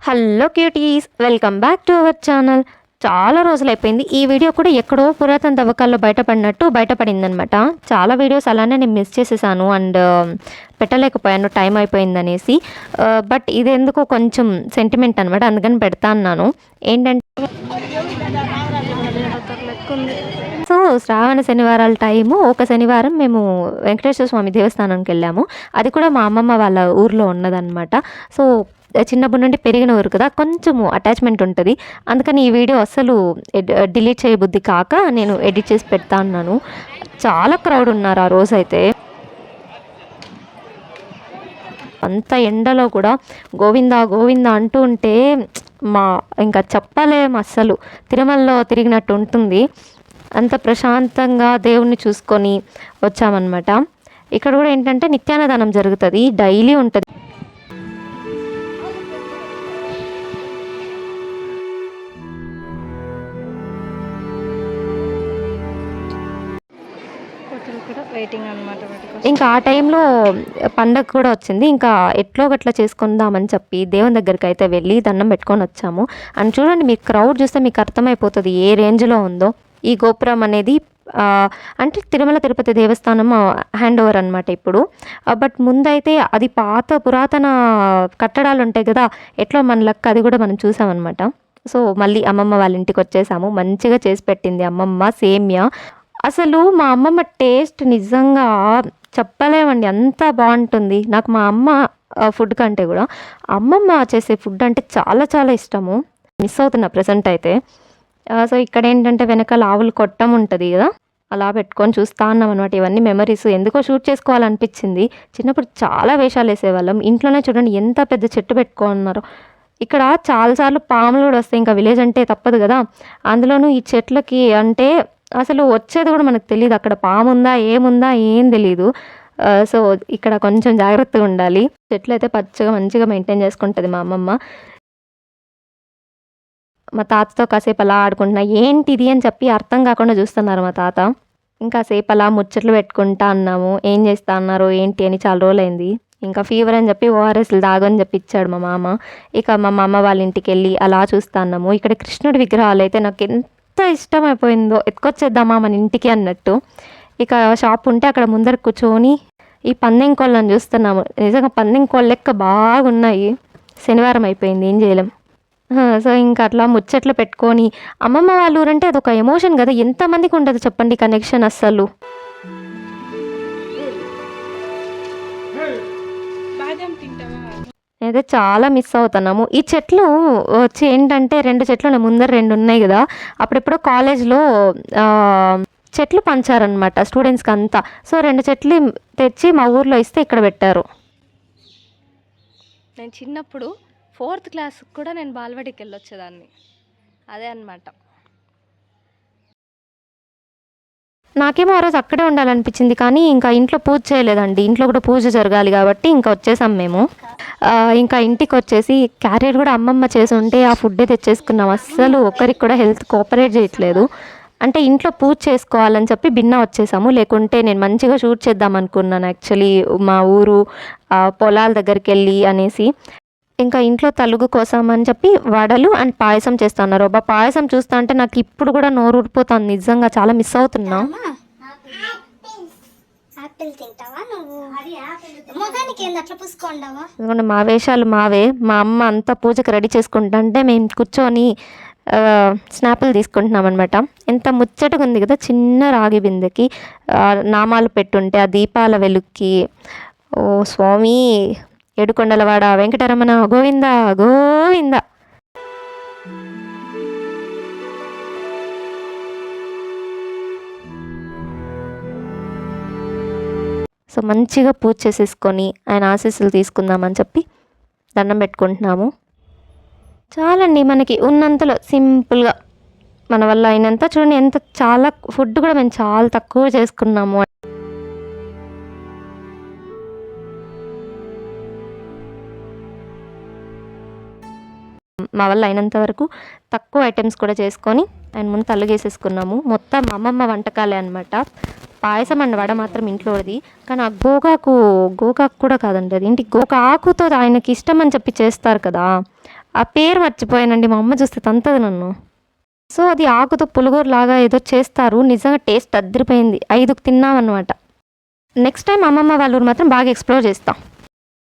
Hello cuties, welcome back to our channel. చాలా రోజులైపోయింది. ఈ video కూడా ఎక్కడో పురాతన తవ్వకాల్లో బయటపడిందనమాట. చాలా వీడియోస్ అలానే నేను మిస్ చేసేసాను అండ్ పెట్టలేకపోయాను, టైం అయిపోయిందనేసి. బట్ ఇది ఎందుకో కొంచెం సెంటిమెంట్ అనమాట, అందుకని పెడతా అన్నాను. ఏంటంటే సో శ్రావణ శనివారాల టైము ఒక శనివారం మేము వెంకటేశ్వర స్వామి దేవస్థానానికి వెళ్ళాము. అది కూడా మా అమ్మమ్మ వాళ్ళ ఊర్లో ఉన్నదన్నమాట. సో చిన్నప్పటి నుండి పెరిగిన ఊరు కదా, కొంచెము అటాచ్మెంట్ ఉంటుంది. అందుకని ఈ వీడియో అస్సలు డిలీట్ చేయబుద్ధి కాక నేను ఎడిట్ చేసి పెడతా అన్నాను. చాలా క్రౌడ్ ఉన్నారు ఆ రోజైతే. అంత ఎండలో కూడా గోవిందా గోవిందా అంటూ ఉంటే ఇంకా చెప్పలేము, అస్సలు తిరుమలలో తిరిగినట్టు ఉంటుంది. అంత ప్రశాంతంగా దేవుణ్ణి చూసుకొని వచ్చామన్నమాట. ఇక్కడ కూడా ఏంటంటే నిత్యాన్నదానం జరుగుతుంది, డైలీ ఉంటుంది. ఇంకా ఆ టైంలో పండగ కూడా వచ్చింది. ఇంకా ఎట్లో గట్లా చేసుకుందామని చెప్పి దేవుని దగ్గరికి అయితే వెళ్ళి దండం పెట్టుకొని వచ్చాము. అండ్ చూడండి, మీకు క్రౌడ్ చూస్తే మీకు అర్థమైపోతుంది ఏ రేంజ్లో ఉందో. ఈ గోపురం అనేది అంటే తిరుమల తిరుపతి దేవస్థానం హ్యాండ్ ఓవర్ అనమాట ఇప్పుడు. బట్ ముందైతే అది పాత పురాతన కట్టడాలు ఉంటాయి కదా, ఎట్లా మన లెక్క అది కూడా మనం చూసామన్నమాట. సో మళ్ళీ అమ్మమ్మ వాళ్ళ ఇంటికి వచ్చేసాము. మంచిగా చేసి పెట్టింది అమ్మమ్మ సేమ్యా. అసలు మా అమ్మమ్మ టేస్ట్ నిజంగా చెప్పలేమండి, అంత బాగుంటుంది. నాకు మా అమ్మ ఫుడ్ కంటే కూడా అమ్మమ్మ చేసే ఫుడ్ అంటే చాలా చాలా ఇష్టము. మిస్ అవుతున్నా ప్రజెంట్ అయితే. సో ఇక్కడ ఏంటంటే వెనకాల ఆవులు కొట్టం ఉంటుంది కదా, అలా పెట్టుకొని చూస్తా ఉన్నాం అనమాట. ఇవన్నీ మెమరీస్, ఎందుకో షూట్ చేసుకోవాలనిపించింది. చిన్నప్పుడు చాలా వేషాలు వేసేవాళ్ళం. ఇంట్లోనే చూడండి ఎంత పెద్ద చెట్టు పెట్టుకున్నారు. ఇక్కడ చాలాసార్లు పాములు కూడా వస్తాయి, ఇంకా విలేజ్ అంటే తప్పదు కదా. అందులోనూ ఈ చెట్లకి అంటే అసలు వచ్చేది కూడా మనకు తెలియదు, అక్కడ పాము ఉందా ఏముందా ఏం తెలీదు. సో ఇక్కడ కొంచెం జాగ్రత్తగా ఉండాలి. చెట్లు అయితే పచ్చగా మంచిగా మెయింటైన్ చేసుకుంటుంది మా అమ్మమ్మ. మా తాతతో కాసేపు అలా ఆడుకుంటున్నా, ఏంటిది అని చెప్పి అర్థం కాకుండా చూస్తున్నారు మా తాత. ఇంకా సేపు అలా ముచ్చట్లు పెట్టుకుంటా అన్నాము. ఏం చేస్తా అన్నారు ఏంటి అని, చాలా రోజులైంది. ఇంకా ఫీవర్ అని చెప్పి ఓఆర్ఎస్లు తాగని చెప్పి ఇచ్చాడు మా మామ. ఇక మా మామ వాళ్ళ ఇంటికి వెళ్ళి అలా చూస్తా అన్నాము. ఇక్కడ కృష్ణుడి విగ్రహాలు అయితే నాకు ఎంత ఇష్టమైపోయిందో, ఎత్తుకొచ్చేద్దామా మన ఇంటికి అన్నట్టు. ఇక షాప్ ఉంటే అక్కడ ముందర కూర్చొని ఈ పందెం కోళ్ళని చూస్తున్నాము. నిజంగా పందెం కోళ్ళ లెక్క బాగున్నాయి. శనివారం అయిపోయింది, ఏం చేయలేం. సో ఇంకా అట్లా ముచ్చట్లు పెట్టుకొని, అమ్మమ్మ వాళ్ళ ఊరంటే అదొక ఎమోషన్ కదా, ఎంతమందికి ఉండదు చెప్పండి కనెక్షన్. అస్సలు అయితే చాలా మిస్ అవుతున్నాము. ఈ చెట్లు వచ్చి ఏంటంటే 2 చెట్లు ముందర 2 ఉన్నాయి కదా, అప్పుడెప్పుడో కాలేజ్లో చెట్లు పంచారనమాట స్టూడెంట్స్కి అంతా. సో 2 చెట్లు తెచ్చి మా ఊర్లో ఇస్తే ఇక్కడ పెట్టారు. నేను చిన్నప్పుడు 4th క్లాస్కి కూడా నేను బాలబడికి వెళ్ళొచ్చేదాన్ని, అదే అనమాట. నాకేమో ఆ రోజు అక్కడే ఉండాలనిపించింది, కానీ ఇంకా ఇంట్లో పూజ చేయలేదండి. ఇంట్లో కూడా పూజ జరగాలి కాబట్టి ఇంకా వచ్చేసాం మేము. ఇంకా ఇంటికి వచ్చేసి క్యారియర్ కూడా అమ్మమ్మ చేసి ఉంటే ఆ ఫుడ్డే తెచ్చేసుకున్నాం. అస్సలు ఒకరికి కూడా హెల్త్ కోఆపరేట్ చేయట్లేదు. అంటే ఇంట్లో పూజ చేసుకోవాలని చెప్పి భిన్న వచ్చేసాము. లేకుంటే నేను మంచిగా షూట్ చేద్దాం అనుకున్నాను యాక్చువల్లీ, మా ఊరు పొలాల దగ్గరికి వెళ్ళి అనేసి. ఇంకా ఇంట్లో తలుగు కోసం అని చెప్పి వడలు అండ్ పాయసం చేస్తున్నారు. పాయసం చూస్తా అంటే నాకు ఇప్పుడు కూడా నోరు ఊడిపోతుంది, నిజంగా చాలా మిస్ అవుతున్నా. మా వేషాలు మావే. మా అమ్మ అంతా పూజకు రెడీ చేసుకుంటా అంటే మేము కూర్చొని స్నాపులు తీసుకుంటున్నాం అనమాట. ఎంత ముచ్చటగా ఉంది కదా, చిన్న రాగి బిందెకి నామాలు పెట్టుంటే ఆ దీపాల వెలుక్కి. ఓ స్వామి, ఏడుకొండలవాడ వెంకటరమణ గోవింద గోవింద. సో మంచిగా పూజ చేసేసుకొని ఆయన ఆశీస్సులు తీసుకుందామని చెప్పి దండం పెట్టుకుంటున్నాము. చాలండి, మనకి ఉన్నంతలో సింపుల్గా మన వల్ల అయినంత. చూడండి ఎంత చాలా ఫుడ్ కూడా మేము చాలా తక్కువ చేసుకున్నాము. మా వల్ల అయినంత వరకు తక్కువ ఐటమ్స్ కూడా చేసుకొని ఆయన ముందు తలుగేసేసుకున్నాము. మొత్తం అమ్మమ్మ వంటకాలే అనమాట. పాయసం అండ్ వడ మాత్రం ఇంట్లోది. కానీ ఆ గోగాకు కూడా కాదండి, అది ఏంటి గోక ఆకుతో ఆయనకి ఇష్టం అని చెప్పి చేస్తారు కదా, ఆ పేరు మర్చిపోయానండి. మా అమ్మ చూస్తే తంతది నన్ను. సో అది ఆకుతో పులిగూర లాగా ఏదో చేస్తారు, నిజంగా టేస్ట్ అదిరిపోయింది. 5కి తిన్నామన్నమాట. నెక్స్ట్ టైం అమ్మమ్మ వాళ్ళ ఊరు మాత్రం బాగా ఎక్స్ప్లోర్ చేస్తాం.